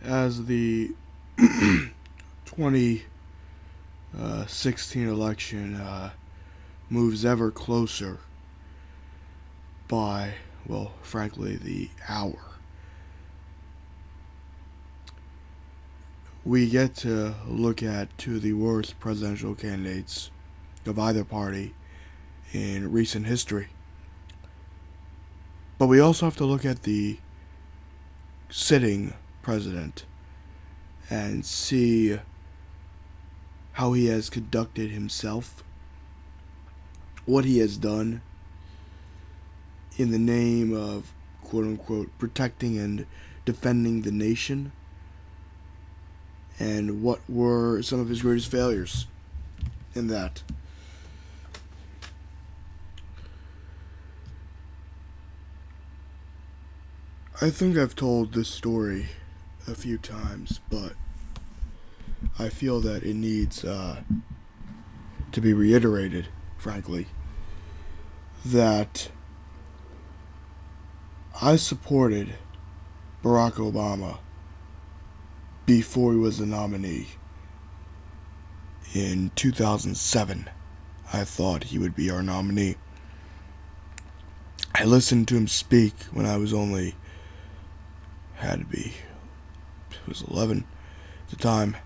As the 2016 election moves ever closer by, well, frankly, the hour, we get to look at two of the worst presidential candidates of either party in recent history. But we also have to look at the sitting president and see how he has conducted himself, what he has done in the name of, quote-unquote, protecting and defending the nation, and what were some of his greatest failures in that. I think I've told this story a few times, but I feel that it needs to be reiterated, frankly, that I supported Barack Obama before he was the nominee. In 2007, I thought he would be our nominee. I listened to him speak when I was only, had to be, it was 11 at the time.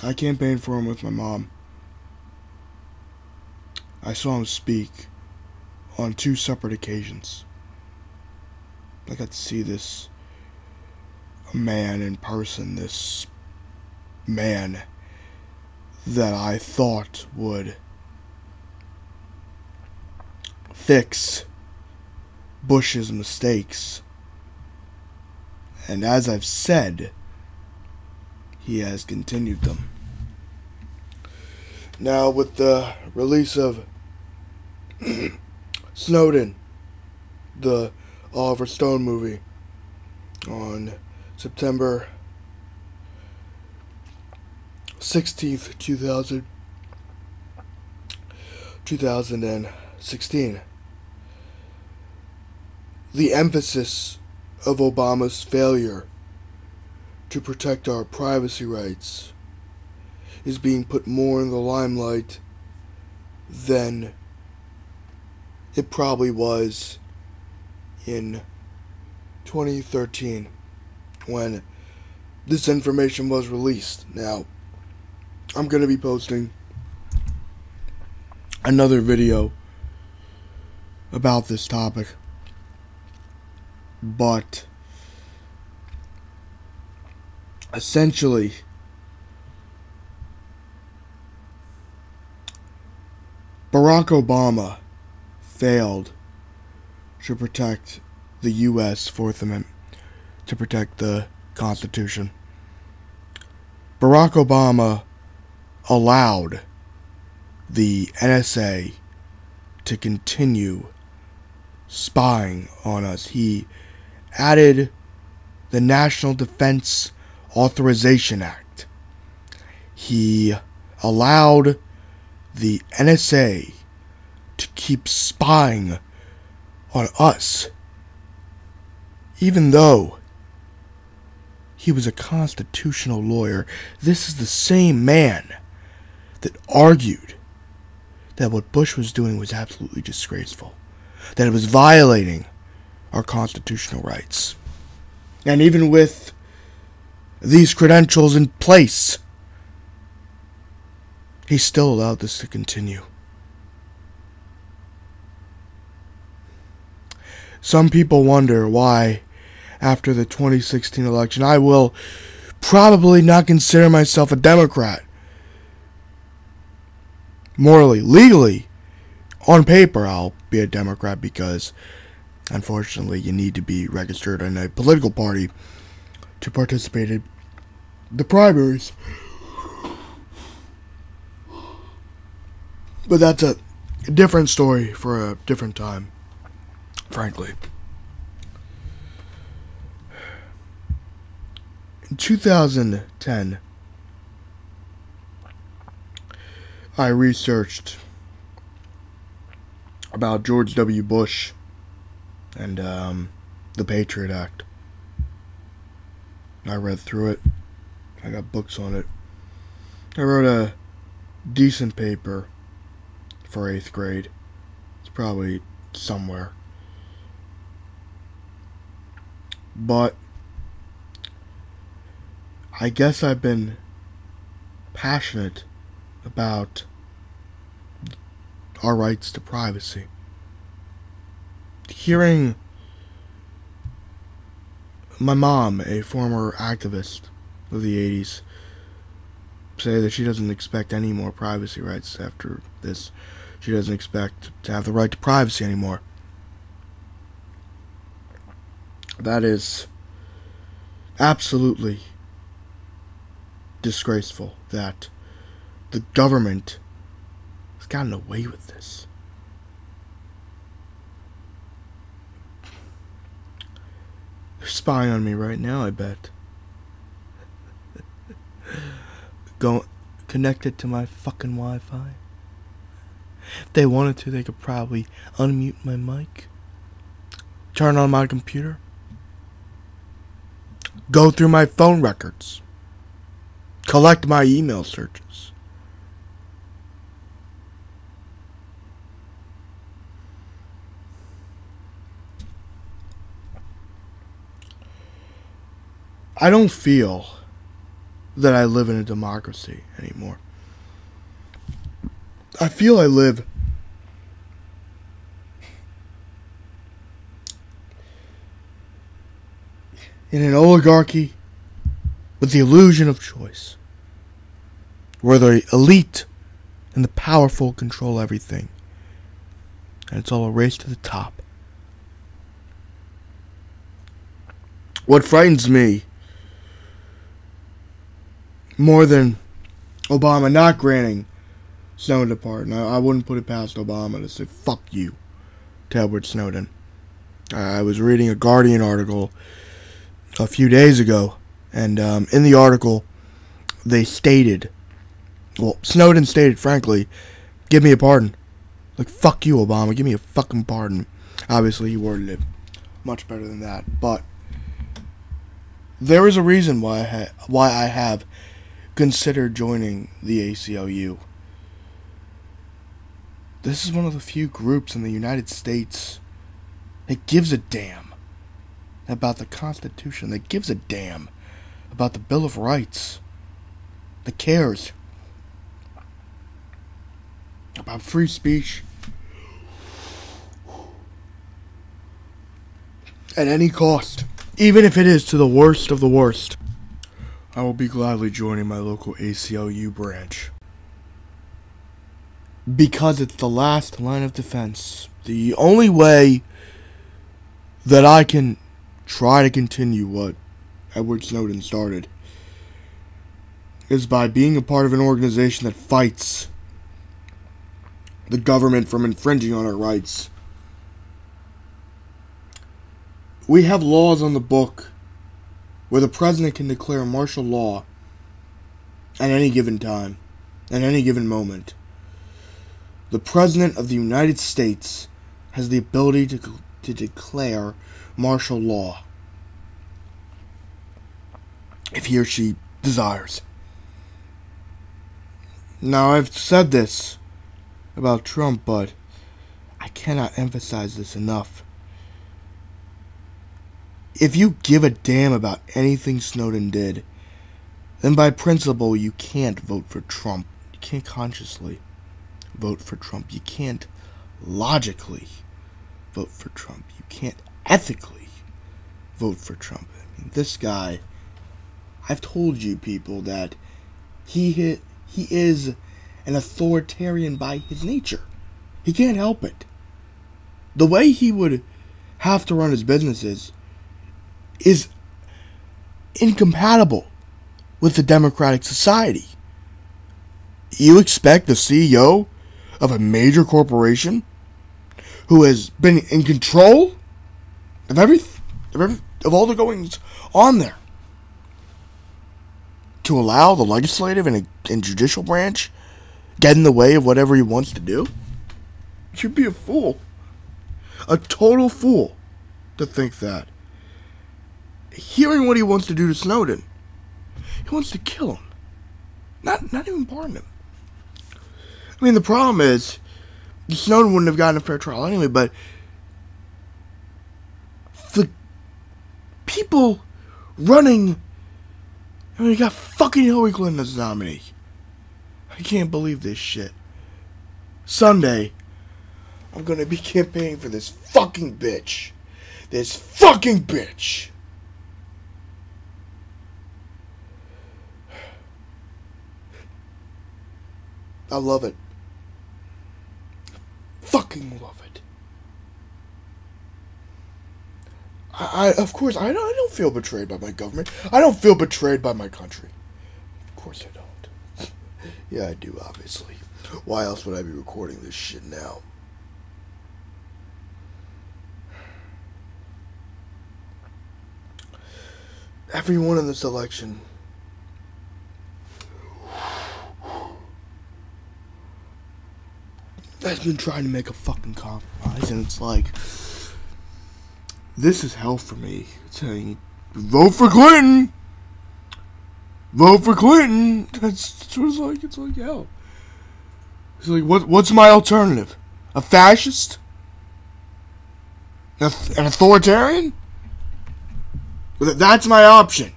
I campaigned for him with my mom. I saw him speak on 2 separate occasions. I got to see this man in person, this man that I thought would fix Bush's mistakes. And as I've said, he has continued them. Now, with the release of Snowden, the Oliver Stone movie, on September 16th, 2016, the emphasis of Obama's failure to protect our privacy rights is being put more in the limelight than it probably was in 2013 when this information was released. Now, I'm going to be posting another video about this topic, but essentially, Barack Obama failed to protect the U.S. Fourth Amendment, to protect the Constitution. Barack Obama allowed the NSA to continue spying on us. He added the National Defense Authorization Act. He allowed the NSA to keep spying on us, even though he was a constitutional lawyer. This is the same man that argued that what Bush was doing was absolutely disgraceful, that it was violating our constitutional rights. And even with these credentials in place, he still allowed this to continue. Some people wonder why, after the 2016 election, I will probably not consider myself a Democrat. Morally, legally, on paper, I'll be a Democrat because, unfortunately, you need to be registered in a political party to participate in the primaries. But that's a different story for a different time, frankly. In 2010, I researched about George W. Bush and the Patriot Act. I read through it. I got books on it. I wrote a decent paper for 8th grade. It's probably somewhere. But I guess I've been passionate about our rights to privacy. Hearing my mom, a former activist of the 80s, say that she doesn't expect any more privacy rights after this. She doesn't expect to have the right to privacy anymore. That is absolutely disgraceful that the government has gotten away with this. They're spying on me right now, I bet. Connected to my fucking Wi-Fi. If they wanted to, they could probably unmute my mic, turn on my computer, go through my phone records, collect my email searches. I don't feel that I live in a democracy anymore. I feel I live in an oligarchy with the illusion of choice, where the elite and the powerful control everything, and it's all a race to the top. What frightens me more than Obama not granting Snowden a pardon, I wouldn't put it past Obama to say fuck you to Edward Snowden. I was reading a Guardian article a few days ago, and in the article they stated, well, Snowden stated frankly, give me a pardon. Like, fuck you, Obama, give me a fucking pardon. Obviously he worded it much better than that, but there is a reason why I have considered joining the ACLU. This is one of the few groups in the United States that gives a damn about the Constitution, that gives a damn about the Bill of Rights, that cares about free speech at any cost, even if it is to the worst of the worst. I will be gladly joining my local ACLU branch, because it's the last line of defense. The only way that I can try to continue what Edward Snowden started is by being a part of an organization that fights the government from infringing on our rights. We have laws on the book where the president can declare martial law at any given time, at any given moment. The President of the United States has the ability to declare martial law if he or she desires. Now, I've said this about Trump, but I cannot emphasize this enough. If you give a damn about anything Snowden did, then by principle you can't vote for Trump. You can't consciously vote for Trump. You can't logically vote for Trump. You can't ethically vote for Trump. I mean, this guy, I've told you people that he is an authoritarian by his nature. He can't help it. The way he would have to run his businesses is incompatible with the democratic society. You expect the CEO of a major corporation who has been in control of of all the goings on there to allow the legislative and judicial branch get in the way of whatever he wants to do? You'd be a fool. A total fool to think that. hearing what he wants to do to Snowden. He wants to kill him. Not even pardon him. I mean, the problem is, Snowden wouldn't have gotten a fair trial anyway, but the people running, I mean, you got fucking Hillary Clinton as nominee. I can't believe this shit. Sunday, I'm gonna be campaigning for this fucking bitch. This fucking bitch. I love it. Fucking love it. Of course, I don't feel betrayed by my government. I don't feel betrayed by my country. Of course I don't. Yeah, I do, obviously. Why else would I be recording this shit now? Everyone in this election has been trying to make a fucking compromise, and it's like, this is hell for me. It's saying, vote for Clinton! Vote for Clinton! That's what it's like. It's like hell. It's like, what's my alternative? A fascist? An authoritarian? That's my option.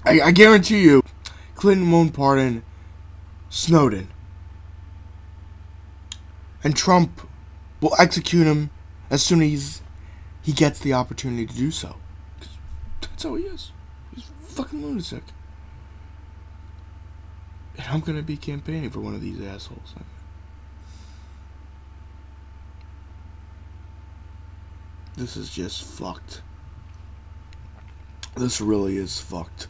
I guarantee you, Clinton won't pardon Snowden. And Trump will execute him as soon as he gets the opportunity to do so. That's how he is. He's a fucking lunatic. And I'm gonna be campaigning for one of these assholes. This is just fucked. This really is fucked.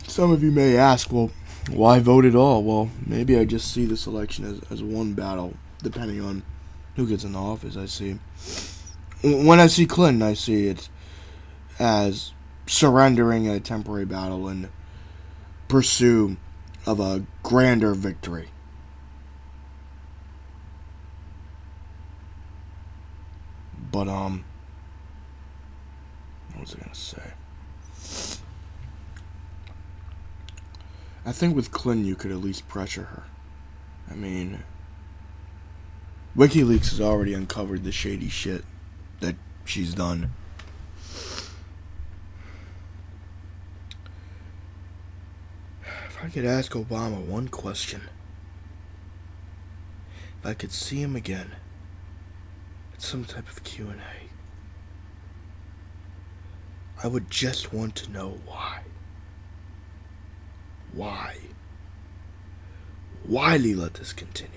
Some of you may ask, well, why vote at all? Well, maybe I just see this election as one battle, depending on who gets in office. I see. When I see Clinton, I see it as surrendering a temporary battle in pursuit of a grander victory. But, what was I gonna say? I think with Clinton, you could at least pressure her. I mean, WikiLeaks has already uncovered the shady shit that she's done. If I could ask Obama one question, if I could see him again at some type of Q&A, I would just want to know why. Why? Why did he let this continue?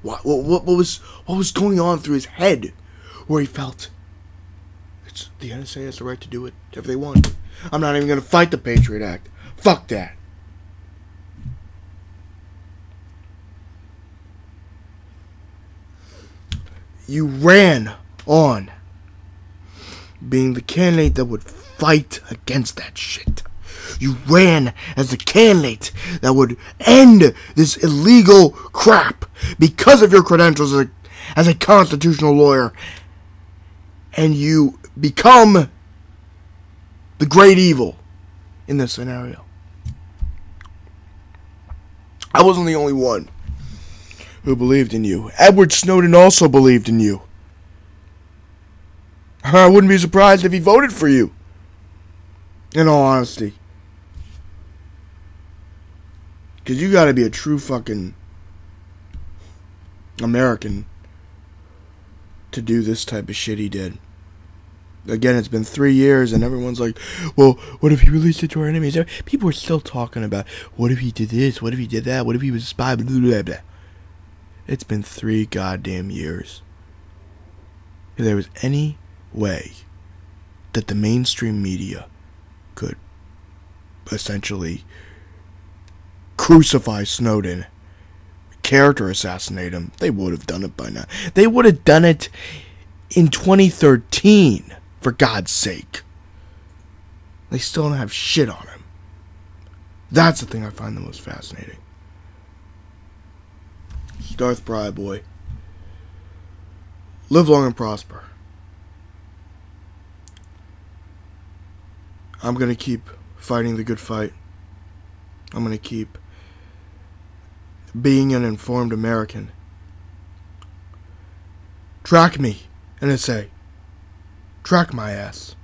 What was going on through his head where he felt the NSA has the right to do it if they want. I'm not even going to fight the Patriot Act. Fuck that. You ran on being the candidate that would fight against that shit. You ran as the candidate that would end this illegal crap because of your credentials as a constitutional lawyer. And you become the great evil in this scenario. I wasn't the only one who believed in you. Edward Snowden also believed in you. I wouldn't be surprised if he voted for you, in all honesty. Because you gotta be a true fucking American to do this type of shit he did. Again, it's been 3 years and everyone's like, well, what if he released it to our enemies? People are still talking about, what if he did this? What if he did that? What if he was a spy? Blah, blah, blah. It's been 3 goddamn years. If there was any way that the mainstream media could essentially crucify Snowden, character assassinate him, they would have done it by now. They would have done it in 2013, for God's sake. They still don't have shit on him. That's the thing I find the most fascinating. Darth Pry boy. Live long and prosper. I'm gonna keep fighting the good fight. I'm gonna keep being an informed American. Track me, NSA. Track my ass.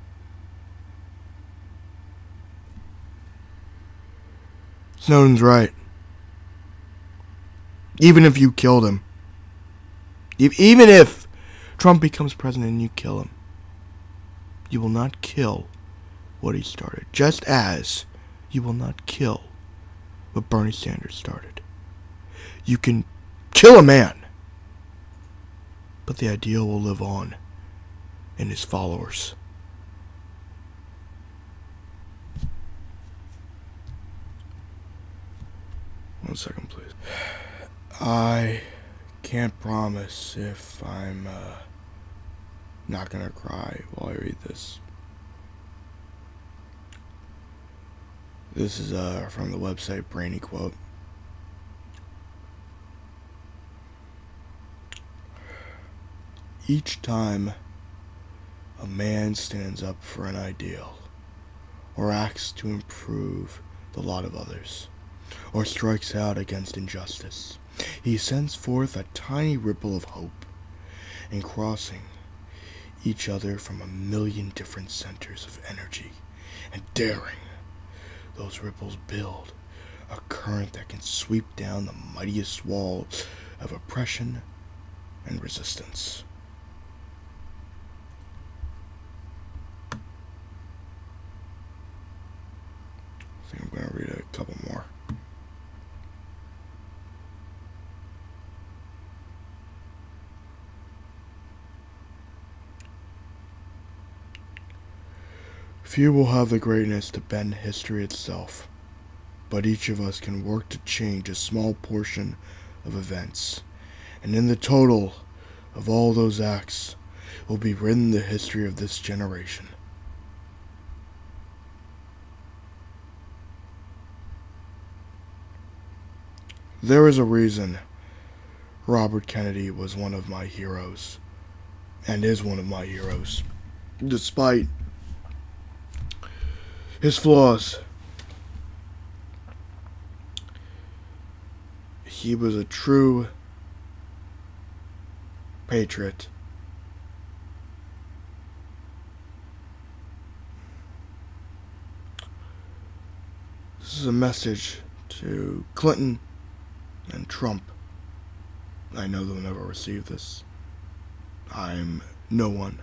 Snowden's right. Even if you killed him. Even if Trump becomes president and you kill him, you will not kill what he started. Just as you will not kill what Bernie Sanders started. You can kill a man, but the ideal will live on in his followers. One second, please. I can't promise if I'm not gonna cry while I read this. This is from the website Brainy Quote. Each time a man stands up for an ideal, or acts to improve the lot of others, or strikes out against injustice, he sends forth a tiny ripple of hope, and crossing each other from 1,000,000 different centers of energy and daring, those ripples build a current that can sweep down the mightiest wall of oppression and resistance. I think I'm going to read a couple more. Few will have the greatness to bend history itself, but each of us can work to change a small portion of events, and in the total of all those acts will be written the history of this generation. There is a reason Robert Kennedy was one of my heroes, and is one of my heroes, despite his flaws. He was a true patriot. This is a message to Clinton and Trump. I know they'll never receive this. I'm no one.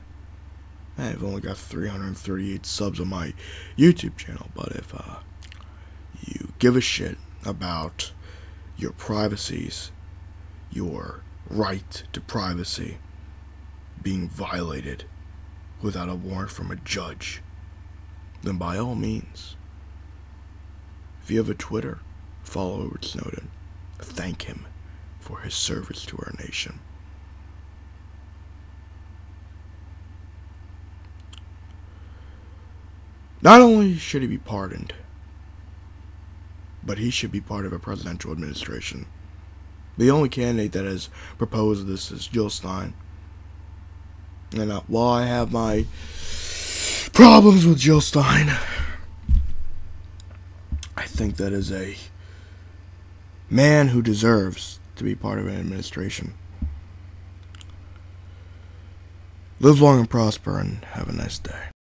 I've only got 338 subs on my YouTube channel, but if you give a shit about your privacies, your right to privacy being violated without a warrant from a judge, then by all means, if you have a Twitter, follow Edward Snowden. Thank him for his service to our nation. Not only should he be pardoned, but he should be part of a presidential administration. The only candidate that has proposed this is Jill Stein. And while I have my problems with Jill Stein, I think that is a man who deserves to be part of an administration. Live long and prosper, and have a nice day.